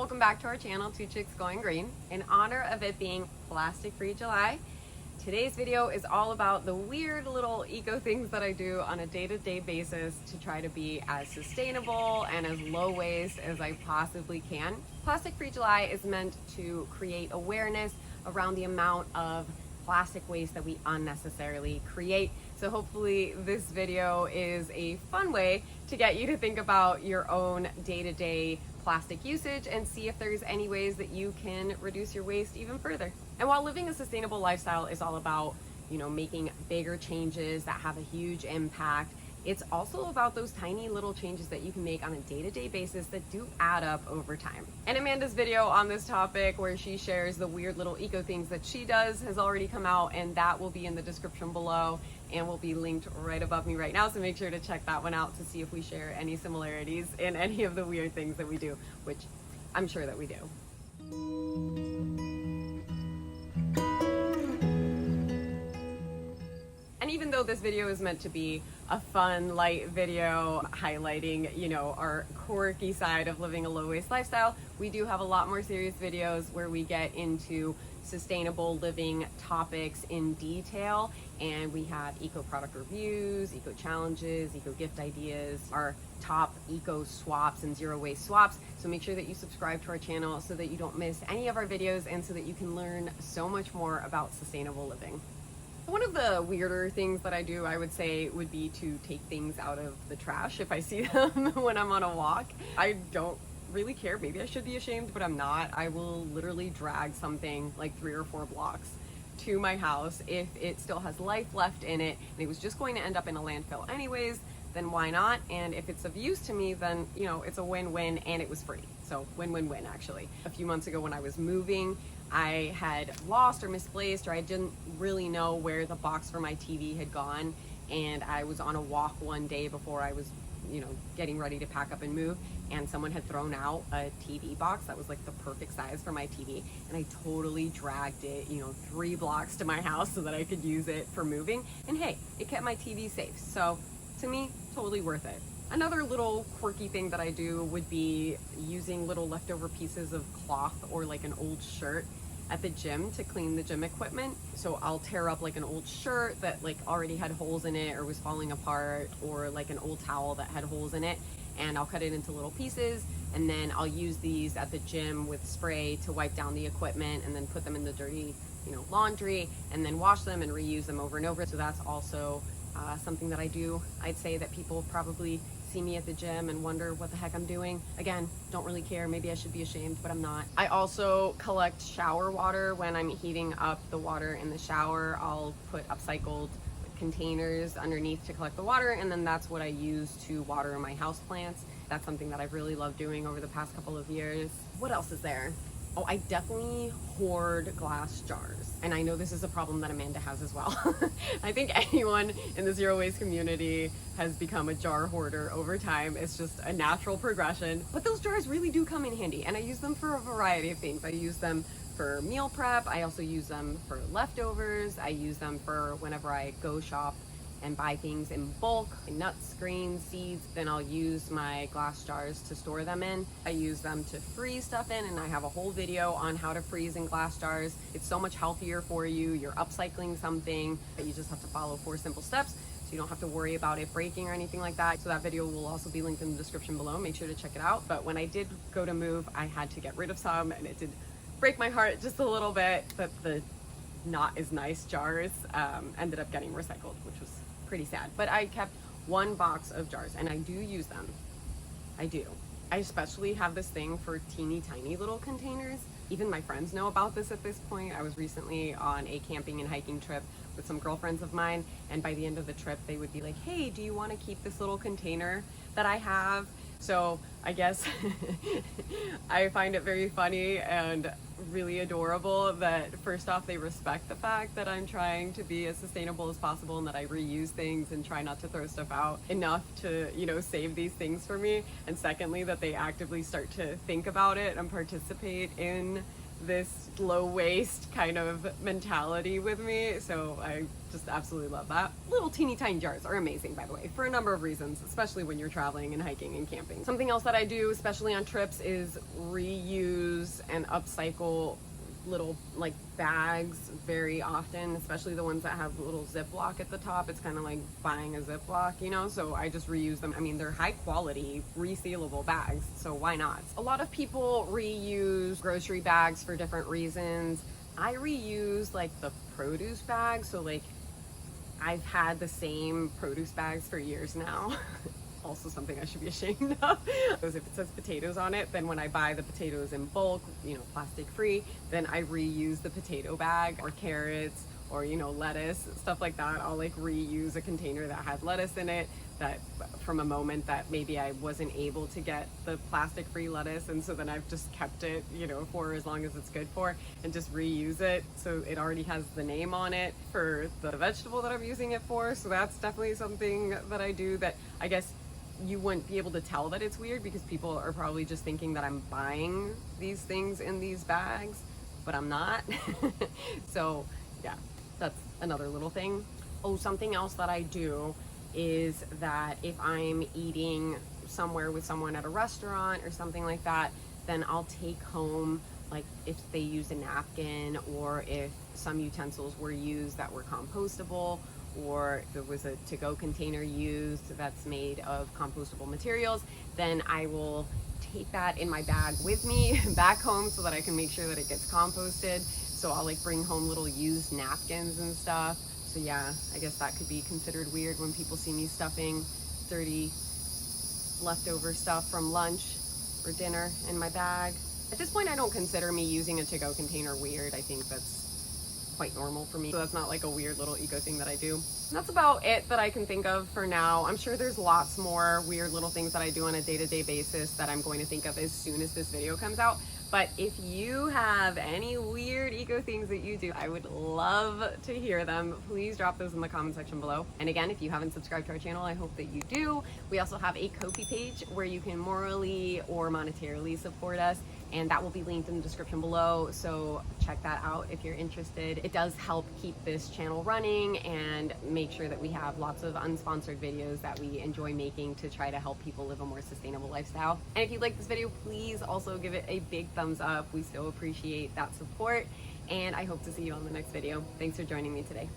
welcome back to our channel, Two Chicks Going Green. In honor of it being Plastic Free July, today's video is all about the weird little eco things that I do on a day-to-day basis to try to be as sustainable and as low waste as I possibly can. Plastic Free July is meant to create awareness around the amount of plastic waste that we unnecessarily create. So hopefully this video is a fun way to get you to think about your own day-to-day plastic usage and see if there's any ways that you can reduce your waste even further. And while living a sustainable lifestyle is all about, making bigger changes that have a huge impact, it's also about those tiny little changes that you can make on a day-to-day basis that do add up over time. And Amanda's video on this topic, where she shares the weird little eco things that she does, has already come out, and that will be in the description below and will be linked right above me right now. So make sure to check that one out to see if we share any similarities in any of the weird things that we do, which I'm sure that we do. And even though this video is meant to be a fun, light video highlighting, our quirky side of living a low waste lifestyle, we do have a lot more serious videos where we get into sustainable living topics in detail. And we have eco product reviews, eco challenges, eco gift ideas, our top eco swaps and zero waste swaps. So make sure that you subscribe to our channel so that you don't miss any of our videos and so that you can learn so much more about sustainable living. One of the weirder things that I do, I would say, would be to take things out of the trash if I see them when I'm on a walk. I don't really care. Maybe I should be ashamed, but I'm not. I will literally drag something like 3 or 4 blocks to my house if it still has life left in it and it was just going to end up in a landfill anyways, then why not? And if it's of use to me, then it's a win-win, and it was free. So win-win-win. Actually, a few months ago when I was moving, I had lost or misplaced, or I didn't really know where the box for my TV had gone, and I was on a walk one day before I was getting ready to pack up and move, and someone had thrown out a TV box that was like the perfect size for my TV, and I totally dragged it 3 blocks to my house so that I could use it for moving. And hey, it kept my TV safe. So to me, totally worth it. Another little quirky thing that I do would be using little leftover pieces of cloth or like an old shirt at the gym to clean the gym equipment. So I'll tear up like an old shirt that like already had holes in it or was falling apart, or like an old towel that had holes in it, and I'll cut it into little pieces, and then I'll use these at the gym with spray to wipe down the equipment and then put them in the dirty laundry and then wash them and reuse them over and over. So that's also something that I do. I'd say that people probably see me at the gym and wonder what the heck I'm doing. Again, don't really care. Maybe I should be ashamed, but I'm not. I also collect shower water when I'm heating up the water in the shower. I'll put upcycled containers underneath to collect the water, and then that's what I use to water my houseplants. That's something that I've really loved doing over the past couple of years. What else is there? Oh, I definitely hoard glass jars. And I know this is a problem that Amanda has as well. I think anyone in the zero waste community has become a jar hoarder over time. It's just a natural progression. But those jars really do come in handy, and I use them for a variety of things. I use them for meal prep. I also use them for leftovers. I use them for whenever I go shop and buy things in bulk, nuts, grains, seeds. Then I'll use my glass jars to store them in. I use them to freeze stuff in, and I have a whole video on how to freeze in glass jars. It's so much healthier for you. You're upcycling something, but you just have to follow 4 simple steps, so you don't have to worry about it breaking or anything like that. So that video will also be linked in the description below. Make sure to check it out. But when I did go to move, I had to get rid of some, and it did break my heart just a little bit that the not as nice jars ended up getting recycled, which was pretty sad. But I kept 1 box of jars, and I do use them. I do. I especially have this thing for teeny tiny little containers. Even my friends know about this at this point. I was recently on a camping and hiking trip with some girlfriends of mine, and by the end of the trip they would be like, hey, do you want to keep this little container that I have? So I guess I find it very funny and really adorable that first off, they respect the fact that I'm trying to be as sustainable as possible and that I reuse things and try not to throw stuff out enough to, save these things for me. And secondly, that they actively start to think about it and participate in this low waste kind of mentality with me. So I just absolutely love that. Little teeny tiny jars are amazing, by the way, for a number of reasons, especially when you're traveling and hiking and camping. Something else that I do, especially on trips, is reuse and upcycle little like bags very often, especially the ones that have a little Ziploc at the top. It's kind of like buying a Ziploc, you know, so I just reuse them. I mean, they're high quality resealable bags, so why not? A lot of people reuse grocery bags for different reasons. I reuse like the produce bags, so like I've had the same produce bags for years now. Also something I should be ashamed of, because if it says potatoes on it, then when I buy the potatoes in bulk, you know, plastic free, then I reuse the potato bag, or carrots, or, you know, lettuce, stuff like that. I'll like reuse a container that had lettuce in it, that from a moment that maybe I wasn't able to get the plastic free lettuce, and so then I've just kept it, you know, for as long as it's good for, and just reuse it, so it already has the name on it for the vegetable that I'm using it for. So that's definitely something that I do, that I guess you wouldn't be able to tell that it's weird, because people are probably just thinking that I'm buying these things in these bags, but I'm not. So yeah, that's another little thing. Oh, something else that I do is that if I'm eating somewhere with someone at a restaurant or something like that, then I'll take home, like if they use a napkin, or if some utensils were used that were compostable, or if there was a to-go container used that's made of compostable materials, then I will take that in my bag with me back home, so that I can make sure that it gets composted. So I'll like bring home little used napkins and stuff. So yeah, I guess that could be considered weird when people see me stuffing dirty leftover stuff from lunch or dinner in my bag. At this point, I don't consider me using a to-go container weird. I think that's quite normal for me. So that's not like a weird little eco thing that I do. And that's about it that I can think of for now. I'm sure there's lots more weird little things that I do on a day-to-day basis that I'm going to think of as soon as this video comes out. But if you have any weird eco things that you do, I would love to hear them. Please drop those in the comment section below. And again, if you haven't subscribed to our channel, I hope that you do. We also have a Ko-fi page where you can morally or monetarily support us, and that will be linked in the description below, so check that out if you're interested. It does help keep this channel running and make sure that we have lots of unsponsored videos that we enjoy making to try to help people live a more sustainable lifestyle. And if you like this video, please also give it a big thumbs up. We still appreciate that support, and I hope to see you on the next video. Thanks for joining me today.